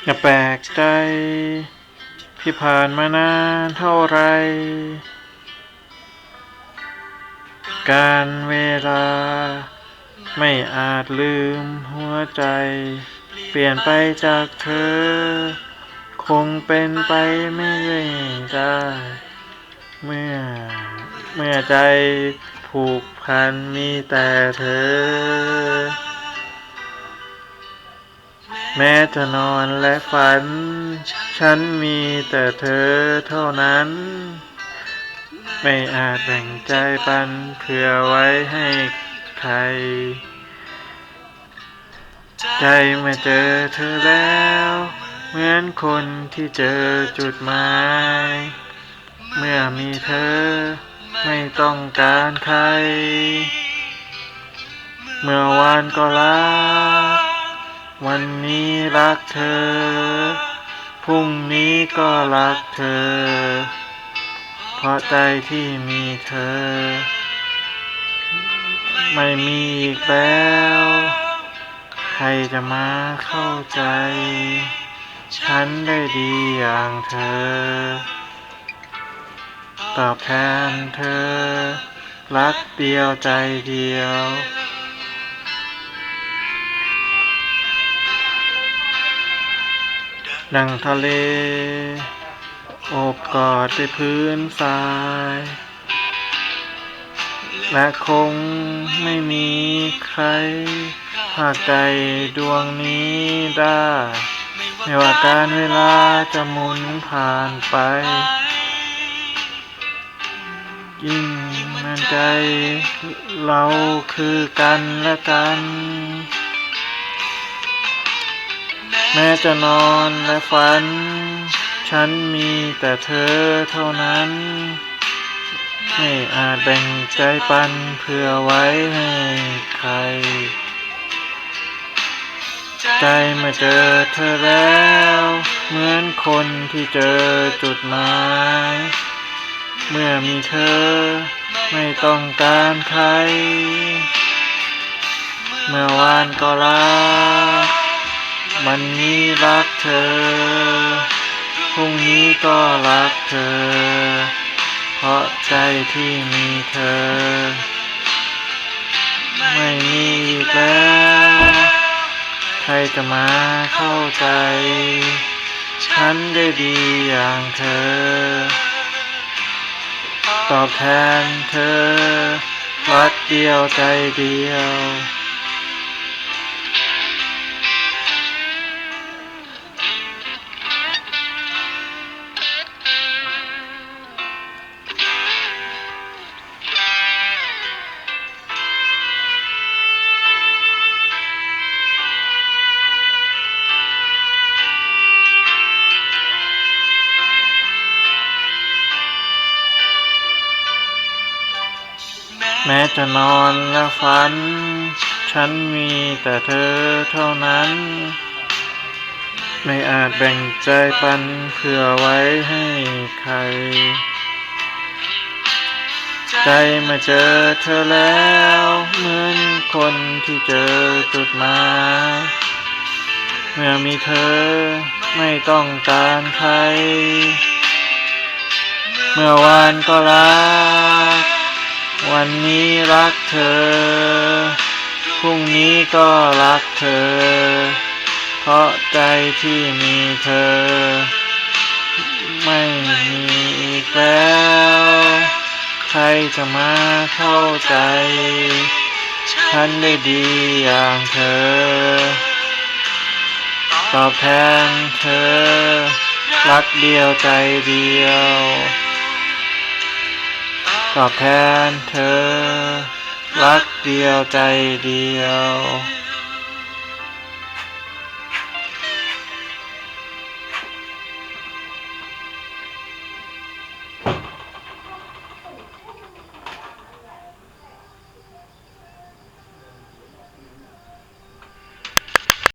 อย่าแปลกใจที่ผ่านมานานเท่าไรการเวลาไม่อาจลืมหัวใจเปลี่ยนไปจากเธอคงเป็นไปไม่ได้เมื่อใจผูกพันมีแต่เธอแม้จะนอนและฝันฉันมีแต่เธอเท่านั้นไม่อาจแบ่งใจปันเผื่อไว้ให้ใครใจเมื่อเจอเธอแล้วเหมือนคนที่เจอจุดหมายเมื่อมีเธอไม่ต้องการใครเมื่อวานก็รักวันนี้รักเธอพรุ่งนี้ก็รักเธอเพราะใจที่มีเธอไม่มีอีกแล้วใครจะมาเข้าใจฉันได้ดีอย่างเธอตอบแทนเธอรักเดียวใจเดียวดังทะเลโอบกอดด้วยพื้นทรายและคงไม่มีใครภาคใจดวงนี้ได้ไม่ว่าการเวลาจะหมุนผ่านไปยิ่งมั่นใจเราคือกันและกันแม้จะนอนและฝันฉันมีแต่เธอเท่านั้นไม่อาจแบ่งใจปันเพื่อไว้ให้ใครใจเมื่อเจอเธอแล้วเหมือนคนที่เจอจุดหมายเมื่อมีเธอไม่ต้องการใครเมื่อวานก็รักวันนี้รักเธอพรุ่งนี้ก็รักเธอเพราะใจที่มีเธอไม่มีอีกแล้วใครจะมาเข้าใจฉันได้ดีอย่างเธอตอบแทนเธอรักเดียวใจเดียวแม้จะนอนและฝันฉันมีแต่เธอเท่านั้นไม่อาจแบ่งใจปันเพื่อไว้ให้ใครใจมาเจอเธอแล้วเหมือนคนที่เจอจุดหมายเมื่อมีเธอไม่ต้องการใครเมื่อวานก็รักวันนี้รักเธอพรุ่งนี้ก็รักเธอเพราะใจที่มีเธอไม่มีอีกแล้วใครจะมาเข้าใจฉันได้ดีอย่างเธอตอบแทนเธอรักเดียวใจเดียวตอบแทนเธอรักเดียวใจเดียว